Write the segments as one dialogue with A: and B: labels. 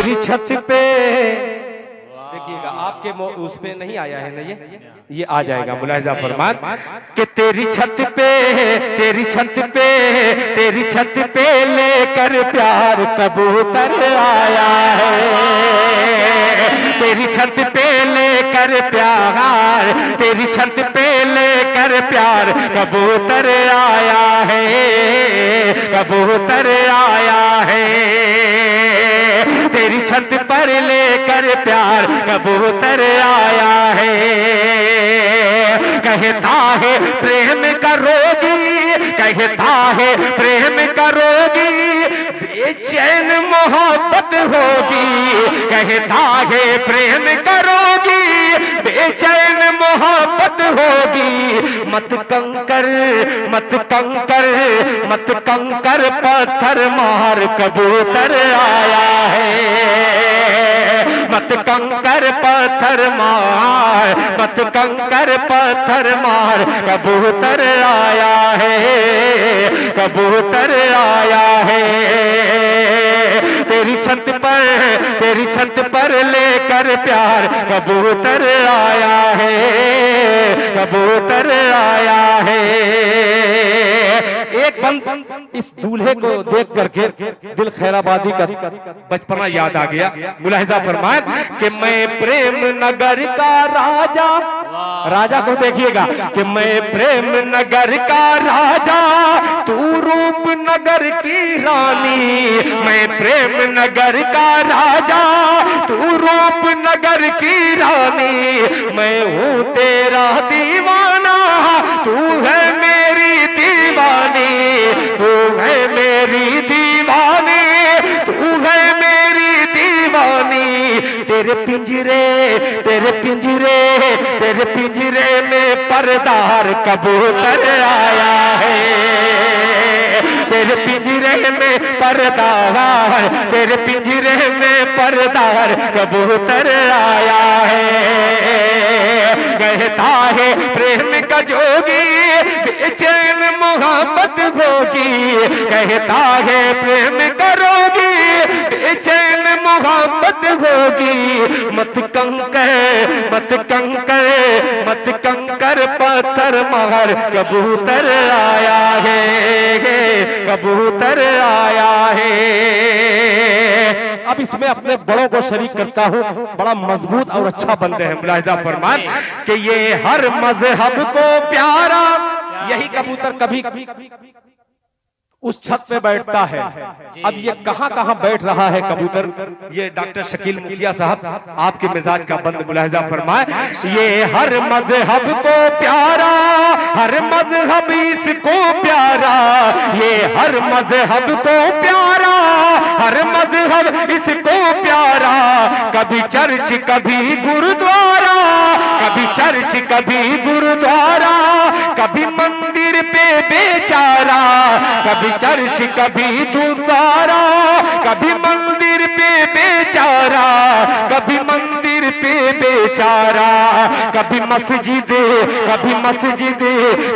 A: तेरी छत पे, देखिएगा आपके उस पे नहीं आया है ना, ये आ जाएगा, मुलाहिजा फरमान कि तेरी छत पे, तेरी छत पे, तेरी छत पे लेकर प्यार कबूतर आया है। तेरी छत पे लेकर प्यार, तेरी छत पे लेकर प्यार कबूतर आया है, कबूतर आया है। तेरी छत पर लेकर प्यार कबूतर आया है। कहता है प्रेम करोगी, कहता है प्रेम करोगी, बेचैन मोहब्बत होगी। कहता है प्रेम करोगी, बेचैन मोहब्बत होगी। मत कंकर, मत कंकर, मत कंकर पत्थर मार कबूतर आया है। मत कंकर पत्थर मार, मत कंकर पत्थर मार कबूतर आया है, कबूतर आया है। तेरी छत पर, तेरी छत पर लेकर प्यार कबूतर आया है, कबूतर आया है। एक बंद इस दूल्हे को देख करके दिल खैराबादी का बचपना याद आ गया। मुलाहिजा फरमान कि मैं प्रेम नगर का राजा, राजा को देखिएगा कि मैं प्रेम नगर का राजा, तू रूप नगर की रानी। मैं प्रेम नगर का राजा, तू रूप नगर की रानी। मैं हूँ तेरा दीवाना, तू है मेरी दीवानी। तू है मेरी दीवानी, तू है मेरी दीवानी। तेरे पिंजरे, तेरे पिंजरे, तेरे पिंजरे में परदार कबूतर आया है। तेरे पिंजरे में परदार, तेरे पिंजरे में परदार कबूतर आया है। कहता है प्रेम का जोगी, बेचैन मोहब्बत होगी। कहता है प्रेम करोगी, बेचैन मोहब्बत होगी। मत कंकर, मत कंकर, मत कंकर पत्थर मार कबूतर आया है, कबूतर आया है। अब इसमें अपने बड़ों को शरीक करता हूँ, बड़ा मजबूत और अच्छा बंदे हैं। मुलाहिजा फरमान कि ये हर मजहब को प्यारा, यही कबूतर कभी उस छत पे बैठता है। अब ये कहां कहां बैठ रहा है कबूतर, ये डॉक्टर शकील मुखिया साहब आपके मिजाज का बंद। मुलाहिजा फरमाए ये हर मजहब को प्यारा, हर मजहब इसको प्यारा। ये हर मजहब को प्यारा, हर मजहब इसको प्यारा। कभी चर्च कभी गुरुद्वारा, कभी चर्च कभी गुरुद्वारा। कभी मंदिर पे बेचारा, कभी चर्च कभी गुरुद्वारा। कभी मंदिर पे बेचारा, कभी मंदिर पे बेचारा। कभी मस्जिद, कभी मस्जिद,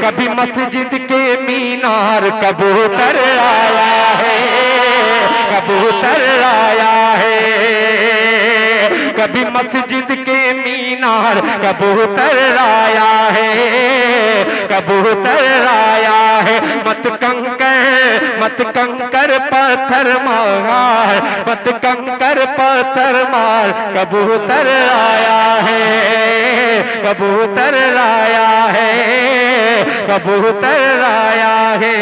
A: कभी मस्जिद के मीनार कबूतर आया है, कबूतर आया है। कभी मस्जिद के मीनार कबूतर आया है, कबूतर आया है। मत कंकर, मत कंकर पत्थर मार, मत कंकर पत्थर मार कबूतर आया है, कबूतर आया है, कबूतर आया है।